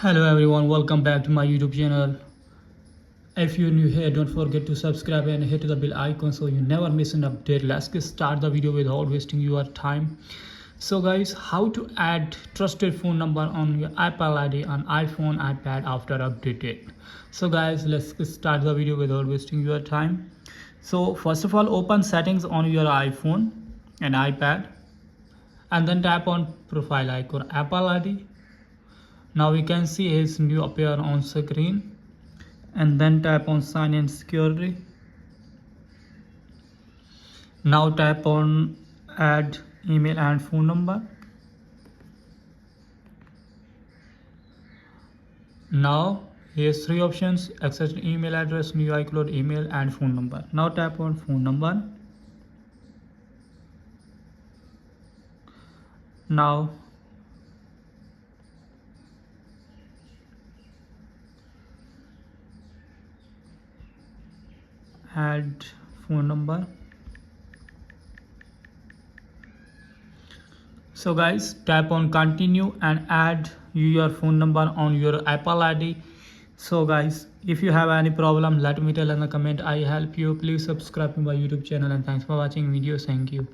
Hello everyone, welcome back to my YouTube channel. If you're new here, don't forget to subscribe and hit the bell icon so you never miss an update. Let's get start the video without wasting your time. So guys, how to add trusted phone number on your Apple ID on iPhone, iPad after updated. So guys, let's get start the video without wasting your time. So first of all, open settings on your iPhone and iPad and then tap on profile icon Apple ID. Now we can see his new appear on screen and then tap on sign in security. Now tap on add email and phone number. Now here's three options: access email address, new iCloud email and phone number. Now tap on phone number. Now add phone number. So guys, tap on continue and add your phone number on your Apple ID. So guys, if you have any problem, let me tell in the comment. I help you. Please subscribe to my YouTube channel and thanks for watching video. Thank you.